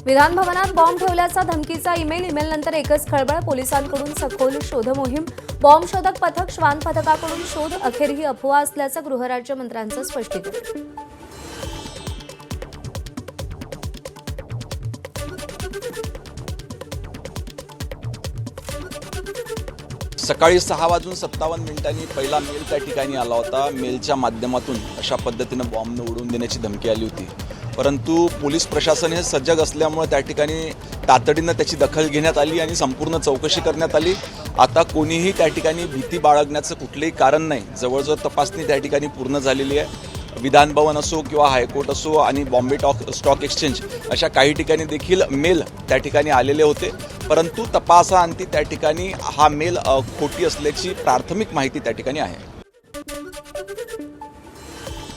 विधान भवनात बॉम्ब ठेवल्याचा धमकीचा ईमेलनंतर एकच खळबळ, पोलिसांकडून सखोल शोध मोहीम, बॉम्ब शोधक पथक, श्वान पथकाकडून शोध, अखेर ही अफवा असल्याचं गृहराज्यमंत्र्यांचं स्पष्टीकरण. सकाळी 6:57 पहिला मेल त्या ठिकाणी आला होता. मेलच्या माध्यमातून अशा पद्धतीनं बॉम्ब उडवून देण्याची धमकी आली होती. परंतु पोलीस प्रशासन हे सजग असल्यामुळे त्या ठिकाणी तातडीनं त्याची दखल घेण्यात आली आणि संपूर्ण चौकशी करण्यात आली. आता कोणीही त्या ठिकाणी भीती बाळगण्याचं कुठलंही कारण नाही. जवळजवळ तपासणी त्या ठिकाणी पूर्ण झालेली आहे. विधान भवन असो किंवा हायकोर्ट असो आणि बॉम्बे स्टॉक एक्सचेंज अशा काही ठिकाणी देखील मेल त्या ठिकाणी आलेले होते. परंतु तपासाअंती त्या ठिकाणी हा मेल खोटी असल्याची प्राथमिक माहिती त्या ठिकाणी आहे.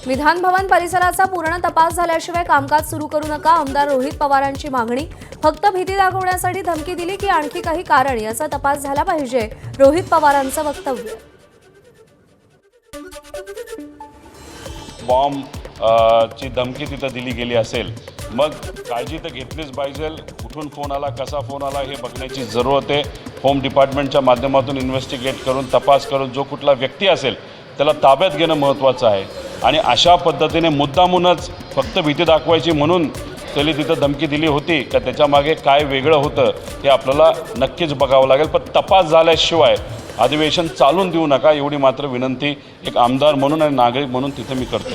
विधान भवन परिसराचा पूर्ण तपास झाल्याशिवाय कामकाज सुरू करू नका, आमदार रोहित पवारांची मागणी. फक्त भीती दाखवण्यासाठी धमकी दिली की आणखी काही कारण, याचा तपास झाला पाहिजे, रोहित पवारांचं वक्तव्य. बॉम्बची धमकी तिथं दिली गेली असेल, मग काळजी तर घेतलीच पाहिजे. कुठून फोन आला, कसा फोन आला हे बघण्याची जरूरत आहे. होम डिपार्टमेंटच्या माध्यमातून इन्व्हेस्टिगेट करून, तपास करून जो कुठला व्यक्ती असेल त्याला ताब्यात घेणं महत्त्वाचं आहे. आणि अशा पद्धतीने मुद्दामूनच फक्त भीती दाखवायची म्हणून त्याला तिथं धमकी दिली होती का, त्याच्यामागे काय वेगळं होतं हे आपल्याला नक्कीच बघावं लागेल. पण तपास झाल्याशिवाय अधिवेशन चालून देऊ नका, एवढी मात्र विनंती एक आमदार म्हणून आणि नागरिक म्हणून तिथे मी करतो.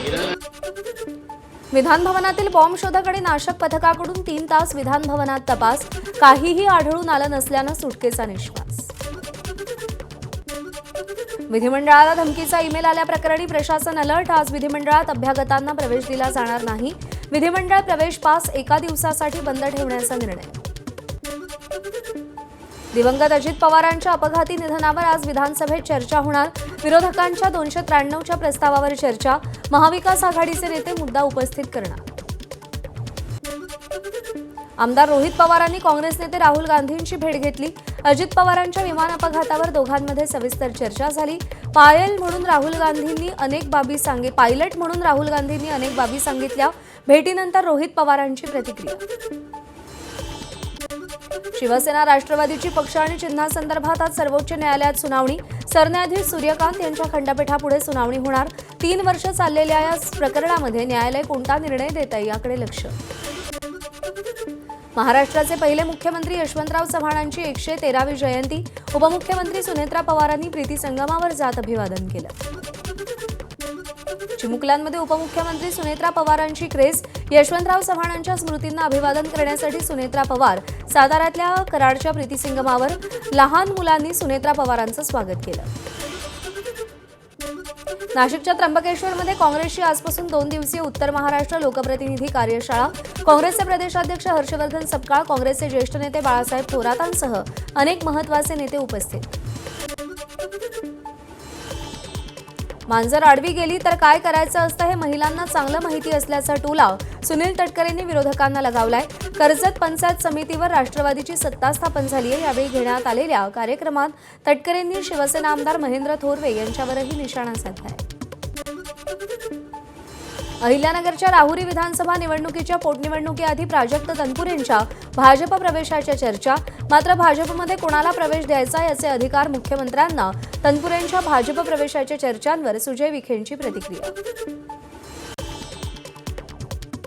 विधान भवनातील बॉम्ब शोधक आणि नाशक पथकाकडून 3 तास विधान भवनात तपास, काहीही आढळून आलं नसल्यानं सुटकेचा निश्वास. विधिमंडळाला धमकीचा ईमेल आल्याप्रकरणी प्रशासन अलर्ट. आज विधिमंडळात अभ्यागतांना प्रवेश दिला जाणार नाही. विधिमंडळ प्रवेश पास एका दिवसासाठी बंद ठेवण्याचा निर्णय. दिवंगत अजित पवारांच्या अपघाती निधनावर आज विधानसभेत चर्चा होणार. विरोधकांच्या 293च्या प्रस्तावावर चर्चा. महाविकास आघाडीचे नेते मुद्दा उपस्थित करणार. आमदार रोहित पवारांनी काँग्रेस नेते राहुल गांधींची भेट घेतली. अजित पवारांच्या विमान अपघातावर दोघांमध्ये सविस्तर चर्चा झाली. पायलट म्हणून राहुल गांधींनी अनेक बाबी सांगितल्या. भेटीनंतर रोहित पवारांची प्रतिक्रिया. शिवसेना राष्ट्रवादीची पक्ष आणि चिन्हासंदर्भात आज सर्वोच्च न्यायालयात सुनावणी. सरन्यायाधीश सूर्यकांत यांच्या खंडपीठापुढे सुनावणी होणार. 3 वर्ष चाललेल्या या प्रकरणामध्ये न्यायालय कोणता निर्णय देतंय याकडे लक्ष. महाराष्ट्राचे पहिले मुख्यमंत्री यशवंतराव चव्हाणांची 113वी जयंती. उपमुख्यमंत्री सुनेत्रा पवारांनी प्रीती संगमावर जात अभिवादन केलं. चिमुकल्यांमध्ये उपमुख्यमंत्री सुनेत्रा पवारांची क्रेज. यशवंतराव चव्हाणांच्या स्मृतींना अभिवादन करण्यासाठी सुनेत्रा पवार साताऱ्यातल्या कराडच्या प्रीती संगमावर. लहान मुलांनी सुनेत्रा पवारांचं स्वागत केलं. नाशिकच्या त्र्यंबकेश्वरमध्ये काँग्रेसची आजपासून 2 दिवसीय उत्तर महाराष्ट्र लोकप्रतिनिधी कार्यशाळा. काँग्रेसचे प्रदेशाध्यक्ष हर्षवर्धन सपकाळ, काँग्रेसचे ज्येष्ठ नेते बाळासाहेब थोरातांसह अनेक महत्त्वाचे नेते उपस्थित. मांजर आडवी गेली तर काय करायचं असतं हे महिलांना चांगलं माहिती असल्याचा टोला सुनील तटकरेंनी विरोधकांना लगावलाय. कर्जत पंचायत समितीवर राष्ट्रवादीची सत्ता स्थापन झाली आहे. यावेळी घेण्यात आलेल्या कार्यक्रमात तटकरेंनी शिवसेना आमदार महेंद्र थोरवे यांच्यावरही निशाणा साधलाय. अहिल्यानगरच्या राहुरी विधानसभा निवडणुकीच्या पोटनिवडणुकीआधी प्राजक्त तनपुरेंच्या भाजप प्रवेशाच्या चर्चा. मात्र भाजपमध्ये कोणाला प्रवेश द्यायचा याचे अधिकार मुख्यमंत्र्यांना. तनपुरेंच्या भाजप प्रवेशाच्या चर्चांवर सुजय विखेंची प्रतिक्रिया.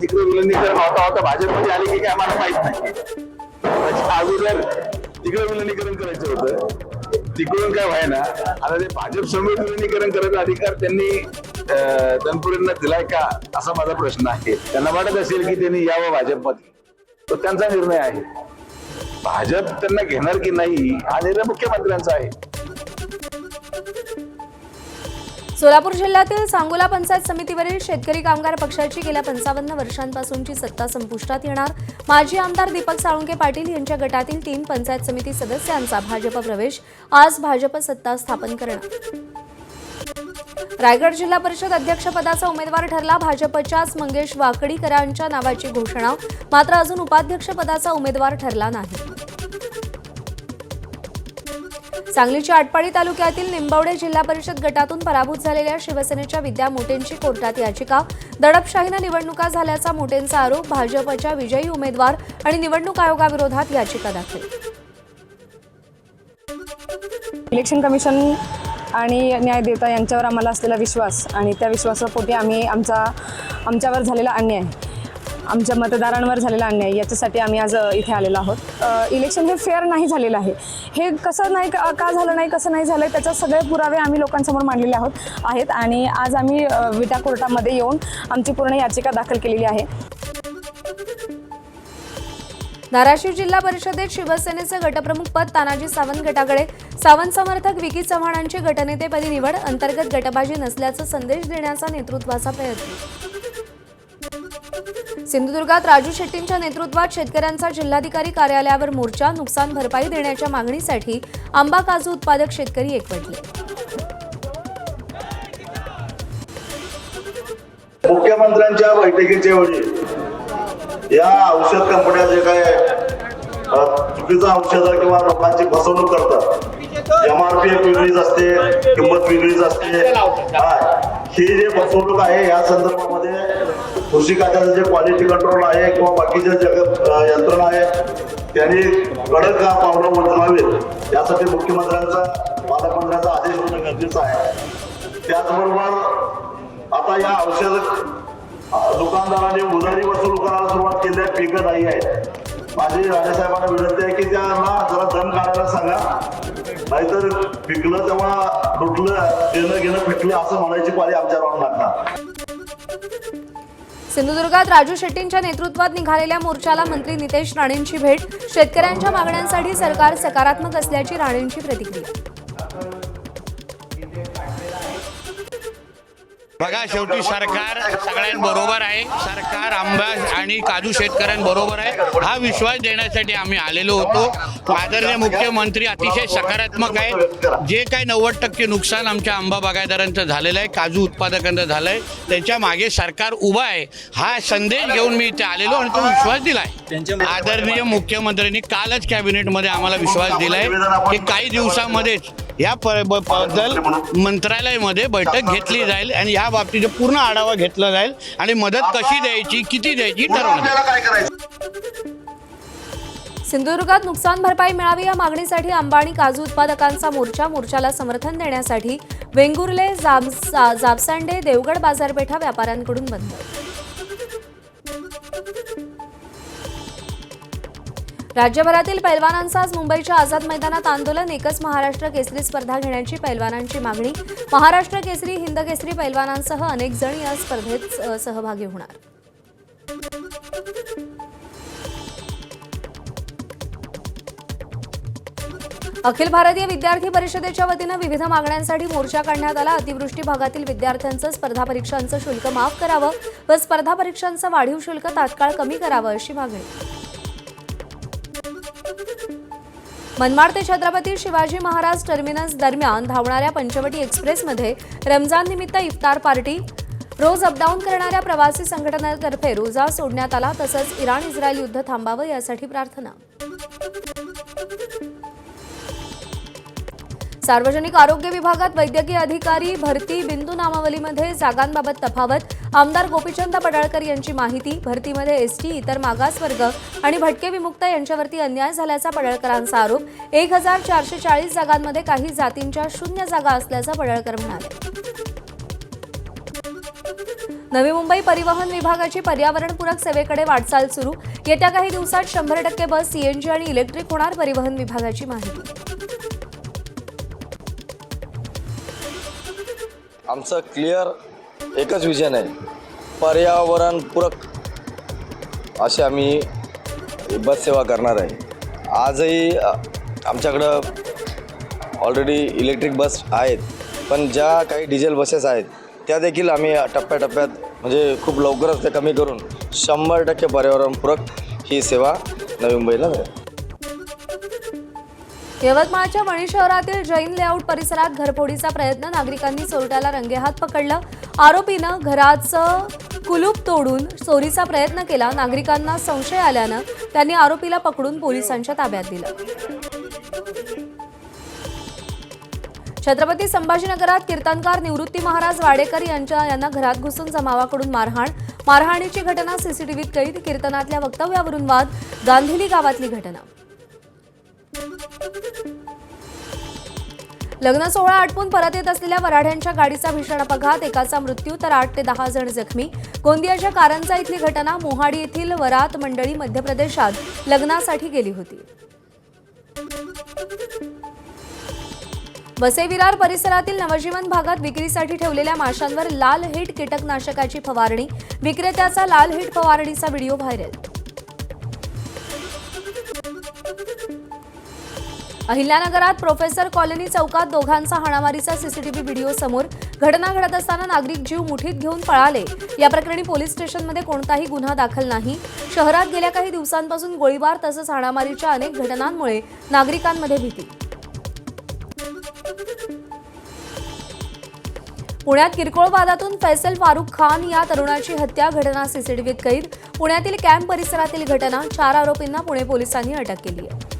तिकडे विलिनीकरण होता भाजपमध्ये आले की काय आम्हाला माहित नाही. अगोदर तिकडे विलिनीकरण करायचं होतं, तिकडून काय व्हायना. आता ते भाजप समोर विलिनीकरण करायचा अधिकार त्यांनी तनपुरेंना दिलाय का, असा माझा प्रश्न आहे. त्यांना वाटत असेल की त्यांनी यावं भाजपमध्ये, तो त्यांचा निर्णय आहे. भाजप त्यांना घेणार की नाही हा निर्णय मुख्यमंत्र्यांचा आहे. सोलापूर जिल्ह्यातील सांगोला पंचायत समितीवरील शेतकरी कामगार पक्षाची गेल्या 55 वर्षांपासूनची सत्ता संपुष्टात येणार. माजी आमदार दीपक साळुंके पाटील यांच्या गटातील 3 पंचायत समिती सदस्यांचा भाजप प्रवेश. आज भाजप सत्ता स्थापन करणार. रायगड जिल्हा परिषद अध्यक्षपदाचा उमेदवार ठरला. भाजपच्याच मंगेश वाकडीकरांच्या नावाची घोषणा. मात्र अजून उपाध्यक्षपदाचा उमेदवार ठरला नाही. सांगलीच्या आटपाडी तालुक्यातील निंबवडे जिल्हा परिषद गटातून पराभूत झालेल्या शिवसेनेच्या विद्या मोटेंची कोर्टात याचिका. दडपशाहीनं निवडणुका झाल्याचा मोटेंचा आरोप. भाजपच्या विजयी उमेदवार आणि निवडणूक आयोगाविरोधात याचिका दाखल. इलेक्शन कमिशन आणि न्यायदेवता यांच्यावर आम्हाला असलेला विश्वास आणि त्या विश्वासापोटी आम्ही आमच्यावर झालेला अन्याय, आमच्या मतदारांवर झालेला अन्याय याच्यासाठी आम्ही आज इथे आलेलो आहोत. इलेक्शन हे फेअर नाही झालेलं आहे. हे कसं नाही का झालं नाही, कसं नाही झालं त्याचे सगळे पुरावे आम्ही लोकांसमोर मांडलेले आहेत आणि आज आम्ही विटा कोर्टामध्ये येऊन आमची पूर्ण याचिका दाखल केलेली आहे. धाराशिव जिल्हा परिषदेत शिवसेनेचे गटप्रमुख पद तानाजी सावंत गटाकडे. सावंत समर्थक विकी चव्हाणांची गटनेतेपदी निवड. अंतर्गत गटबाजी नसल्याचा संदेश देण्याचा नेतृत्वाचा प्रयत्न. सिंधुदुर्गात राजू शेट्टींच्या नेतृत्वात शेतकऱ्यांचा जिल्हाधिकारी कार्यालयावर मोर्चा. नुकसान भरपाई देण्याच्या मागणीसाठी आंबा काजू उत्पादक शेतकरी एकवटले. मुख्यमंत्र्यांच्या बैठकीच्या वेळी या औषध कंपन्या जे काय चुकीचं औषध किंवा लोकांची फसवणूक करतात, MRP वेगळीच असते, किंमत वेगळीच असते. ही जे फसवणूक आहे या संदर्भामध्ये कृषी खात्याचं जे क्वालिटी कंट्रोल आहे किंवा बाकीच्या यंत्रणा आहे त्यांनी कडक पावलं उचलावीत यासाठी मुख्यमंत्र्यांचा पालकमंत्र्यांचा आदेश होणं गरजेचं आहे. त्याचबरोबर आता या औषध दुकानदारांनी उधारी वसूल करायला सुरुवात केली आहे, पिकं नाही आहे. माझी राणेसाहेबांना विनंती आहे की त्यांना जरा दम काढायला सांगा, नाहीतर पिकलं तेव्हा लुटलं, देणं घेणं फिटलं असं म्हणायची पाळी आमच्यावर लागणार. सिंधुदुर्गात राजू शेट्टींच्या नेतृत्वात निघालेल्या मोर्चाला मंत्री नितेश राणेंची भेट. शेतकऱ्यांच्या मागण्यांसाठी सरकार सकारात्मक असल्याची राणेंची प्रतिक्रिया. बघा, शेवटी सरकार सगळ्यांबरोबर आहे. सरकार आंबा आणि काजू शेतकऱ्यांबरोबर आहे हा विश्वास देण्यासाठी आम्ही आलेलो होतो. आदरणीय मुख्यमंत्री अतिशय सकारात्मक आहे. जे काही 90% नुकसान आमच्या आंबा बागायतदारांचं झालेलं आहे, काजू उत्पादकांचं झालं आहे, त्याच्या मागे सरकार उभा आहे हा संदेश घेऊन मी इथे आलेलो आणि तो विश्वास दिलाय. आदरणीय मुख्यमंत्र्यांनी कालच कॅबिनेटमध्ये आम्हाला विश्वास दिलाय की काही दिवसामध्येच या बद्दल मंत्रालयामध्ये बैठक घेतली जाईल आणि या बाबतीत पूर्ण आढावा घेतला जाईल आणि मदत कशी द्यायची, किती द्यायची ठरवण्यात. सिंधुदुर्गात नुकसान भरपाई मिळावी या मागणीसाठी आंबा आणि काजू उत्पादकांचा मोर्चा. मोर्चाला समर्थन देण्यासाठी वेंगुर्ले, जाबसांडे, देवगड बाजारपेठा व्यापाऱ्यांकडून बंद. राज्यभरातील पैलवानांचं आज मुंबईच्या आझाद मैदानात आंदोलन. एकच महाराष्ट्र केसरी स्पर्धा घेण्याची पैलवानांची मागणी. महाराष्ट्र केसरी, हिंद केसरी पैलवानांसह अनेक जण या स्पर्धेत सहभागी होणार. अखिल भारतीय विद्यार्थी परिषदेच्या वतीनं विविध मागण्यांसाठी मोर्चा काढण्यात आला. अतिवृष्टी भागातील विद्यार्थ्यांचं स्पर्धा परीक्षांचं शुल्क माफ करावं व स्पर्धा परीक्षांचं वाढीव शुल्क तात्काळ कमी करावं अशी मागणी. मनमाड ते छत्रपती शिवाजी महाराज टर्मिनस दरम्यान धावणाऱ्या पंचवटी एक्सप्रेसमध्ये रमजान निमित्त इफ्तार पार्टी. रोज अपडाऊन करणाऱ्या प्रवासी संघटनेतर्फे रोजा सोडण्यात आला. तसंच इराण इस्रायल युद्ध थांबावं यासाठी प्रार्थना. सार्वजनिक आरोग्य विभागात वैद्यकीय अधिकारी भरती बिंदू नामावलीमध्ये जागांबाबत तफावत. आमदार गोपीचंद पडळकर यांची माहिती. भरतीमध्ये एसटी, इतर मागासवर्ग आणि भटके विमुक्त यांच्यावरती अन्याय झाल्याचा पडळकरांचा आरोप. 1440 जागांमध्ये काही जातींच्या 0 जागा असल्याचं पडळकर म्हणाले. नवी मुंबई परिवहन विभागाची पर्यावरणपूरक सेवेकडे वाटचाल सुरू. येत्या काही दिवसात 100% बस सीएनजी आणि इलेक्ट्रिक होणार. परिवहन विभागाची माहिती. आमचं क्लिअर एकच विजन आहे, पर्यावरणपूरक अशी आम्ही बस सेवा करणार आहे. आजही आमच्याकडं ऑलरेडी इलेक्ट्रिक बस आहेत, पण ज्या काही डिझेल बसेस आहेत त्या देखील आम्ही टप्प्याटप्प्यात म्हणजे खूप लवकरच ते कमी करून 100% पर्यावरणपूरक ही सेवा नवी मुंबईला मिळेल. यवतमाळच्या वणी शहरातील जैन लेआउट परिसरात घरफोडीचा प्रयत्न. नागरिकांनी चोरट्याला रंगेहात पकडलं. आरोपीनं घराचं कुलूप तोडून चोरीचा प्रयत्न केला. नागरिकांना संशय आल्यानं त्यांनी आरोपीला पकडून पोलिसांच्या ताब्यात दिलं. छत्रपती संभाजीनगरात कीर्तनकार निवृत्ती महाराज वाडेकर यांना घरात घुसून जमावाकडून मारहाणीची घटना सीसीटीव्हीत कैद. कीर्तनातल्या वक्तव्यावरून वाद. गांधिली गावातली घटना. लग्न सोहळा आटपून परत येत असलेल्या वऱ्हाड्यांच्या गाडीचा भीषण अपघात. एकाचा मृत्यू तर 8 ते 10 जण जखमी. गोंदियाच्या कारंजा इथली घटना. मोहाडी येथील वरात मंडळी मध्य प्रदेशात लग्नासाठी गेली होती. वसई विरार परिसरातील नवजीवन भागात विक्रीसाठी ठेवलेल्या माशांवर लाल हिट कीटकनाशकाची फवारणी. विक्रेत्याचा लाल हिट फवारणीचा व्हिडिओ व्हायरल. अहिल्यानगरात प्रोफेसर कॉलनी चौकात दोघांचा हाणामारीचा सीसीटीव्ही व्हिडिओ समोर. घटना घडत असताना नागरिक जीव मुठीत घेऊन पळाले. या प्रकरणी पोलीस स्टेशनमध्ये कोणताही गुन्हा दाखल नाही. शहरात गेल्या काही दिवसांपासून गोळीबार तसंच हाणामारीच्या अनेक घटनांमुळे नागरिकांमध्ये भीती. पुण्यात किरकोळ वादातून फैसल फारुख खान या तरुणाची हत्या. घटना सीसीटीव्हीत कैद. पुण्यातील कॅम्प परिसरातील घटना. 4 आरोपींना पुणे पोलिसांनी अटक केली आहे.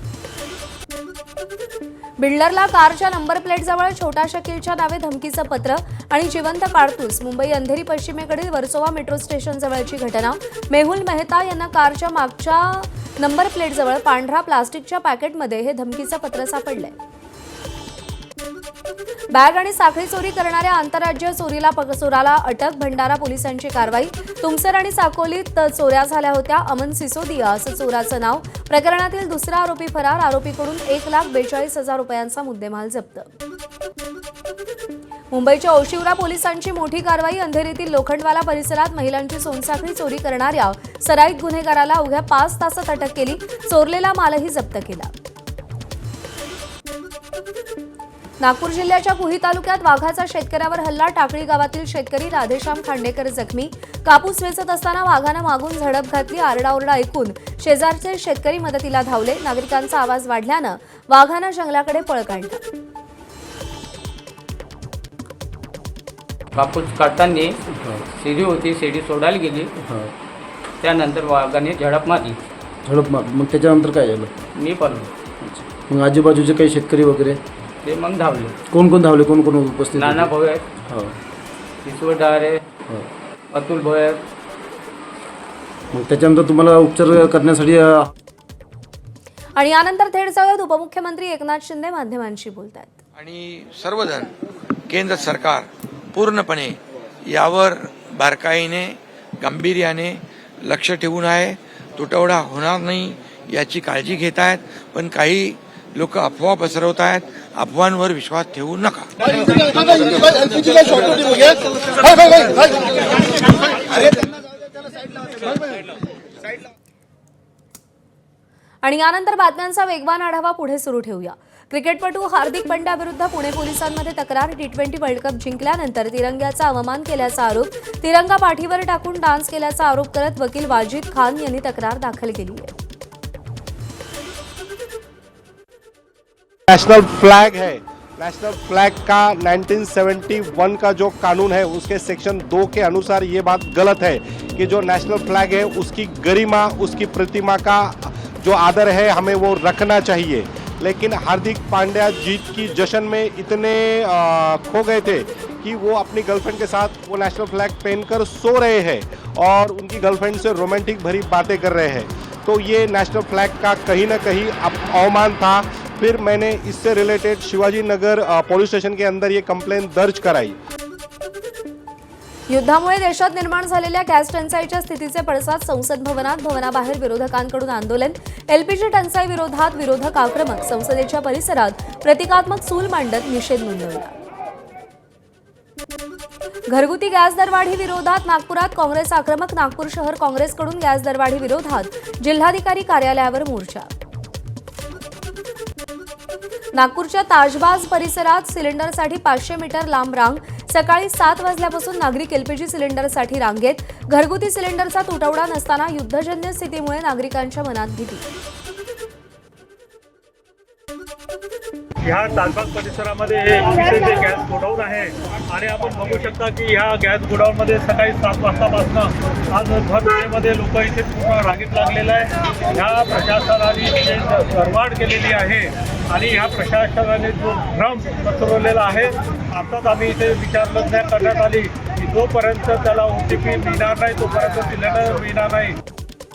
बिल्डरला कारच्या नंबर प्लेटजवळ छोटा शकीलच्या नावे धमकीचं पत्र आणि जिवंत काडतूस. मुंबई अंधेरी पश्चिमेकडील वर्सोवा मेट्रो स्टेशन जवळची घटना. मेहुल मेहता यांना कारच्या मागच्या नंबर प्लेटजवळ पांढरा प्लास्टिकच्या पॅकेटमध्ये हे धमकीचं पत्र सापडलंय. बॅग आणि साखळी चोरी करणाऱ्या आंतरराज्य चोराला अटक. भंडारा पोलिसांची कारवाई. तुमसर आणि साकोलीत चोऱ्या झाल्या होत्या. अमन सिसोदिया असं चोराचं नाव. प्रकरणातील दुसरा आरोपी फरार. आरोपीकडून 1,42,000 रुपयांचा मुद्देमाल जप्त. मुंबईच्या ओशिवरा पोलिसांची मोठी कारवाई. अंधेरीतील लोखंडवाला परिसरात महिलांची सोनसाखळी चोरी करणाऱ्या सराईत गुन्हेगाराला अवघ्या 5 तासात अटक केली. चोरलेला मालही जप्त केला. नागपूर जिल्ह्याच्या कुही तालुक्यात वाघाचा शेतकऱ्यावर हल्ला. टाकळी गावातील शेतकरी राधेश्याम खांडेकर जखमी. कापूस वेचत असताना वाघानं मागून झडप घातली. आरडाओरडा ऐकून शेजारचे शेतकरी मदतीला धावले. नागरिकांचा आवाज वाढल्यानं वाघानं जंगलाकडे पळ काढला. कापूस काढताना शिडी होती, शिडी सोडायला गेली. त्यानंतर वाघाने झडप मारली. मग त्याच्यानंतर काय झालं? मी पडलो. मग आजूबाजूचे काही शेतकरी वगैरे ते मग धावले. कोण धावले? कोण उपस्थित? नाना भाऊ आहेत, हो, ईश्वर डारे, हो. अतुल भाऊ आहेत. मग त्याच्यानंतर तुम्हाला उपचार करण्यासाठी आणि यानंतर थेट जाऊयात उपमुख्यमंत्री एकनाथ शिंदे माध्यमांशी बोलतात. आणि सर्वजण केंद्र सरकार पूर्णपणे यावर बारकाईने गांभीर्याने लक्ष ठेवून आहे. तुटवडा होणार नाही याची काळजी घेत आहेत. पण काही लोक अफवा पसरवत आहेत. अफवांवर विश्वास ठेवू नका. आणि यानंतर बातम्यांचा वेगवान आढावा पुढे सुरू ठेवूया. क्रिकेटपटू हार्दिक पंड्या विरुद्ध पुणे पोलिसांमध्ये तक्रार. T20 वर्ल्ड कप जिंकल्यानंतर तिरंग्याचा अवमान केल्याचा आरोप. तिरंगा पाठीवर टाकून डान्स केल्याचा आरोप करत वकील वाजिद खान यांनी तक्रार दाखल केली आहे. नेशनल फ्लैग है, नेशनल फ्लैग का 1971 का जो कानून है उसके सेक्शन 2 के अनुसार ये बात गलत है कि जो नेशनल फ्लैग है उसकी गरिमा, उसकी प्रतिमा का जो आदर है हमें वो रखना चाहिए. लेकिन हार्दिक पांड्या जीत की जश्न में इतने खो गए थे कि वो अपनी गर्लफ्रेंड के साथ वो नेशनल फ्लैग पहनकर सो रहे हैं और उनकी गर्लफ्रेंड से रोमांटिक भरी बातें कर रहे हैं. तो ये नेशनल फ्लैग का कहीं ना कहीं अवमान था. फिर मैंने इससे related Shivaji Nagar police station के अंदर ये कंप्लेंट दर्ज कराई. युद्धामुळे देशात निर्माण झालेल्या गॅस टंचाईच्या स्थितीचे पडसाद संसद भवनात. भवनाबाहेर विरोधकांकडून आंदोलन. LPG टंचाई विरोधात विरोधक आक्रमक. संसदेच्या परिसरात प्रतिकात्मक सूल मांडत निषेध नोंदवला. घरगुती गॅस दरवाढी विरोधात नागपुरात काँग्रेस आक्रमक. नागपूर शहर काँग्रेसकडून गॅस दरवाढी विरोधात जिल्हाधिकारी कार्यालयावर मोर्चा. नागपूरच्या ताजबाज परिसरात सिलेंडरसाठी 500 मीटर लांब रांग. सकाळी 7 वाजल्यापासून नागरिक LPG सिलेंडरसाठी रांगेत. घरगुती सिलेंडरचा तुटवडा नसताना युद्धजन्य स्थितीमुळे नागरिकांच्या मनात भीती. ह्या ताजबाग परिसरामध्ये हे विशेष गॅस गोडाऊन आहे आणि आपण बघू शकता की ह्या गॅस गोडाऊनमध्ये सकाळी 7 वाजतापासून आज भरमध्ये लोक इथे पूर्ण रांगेत लागलेलं आहे. ह्या प्रशासनाने जे दरवाढ केलेली आहे आणि ह्या प्रशासनाने जो भ्रम पसरवलेला आहे, आताच आम्ही इथे विचारलं करण्यात आली की जोपर्यंत त्याला OTP मिळणार नाही तोपर्यंत दिलेलं मिळणार नाही.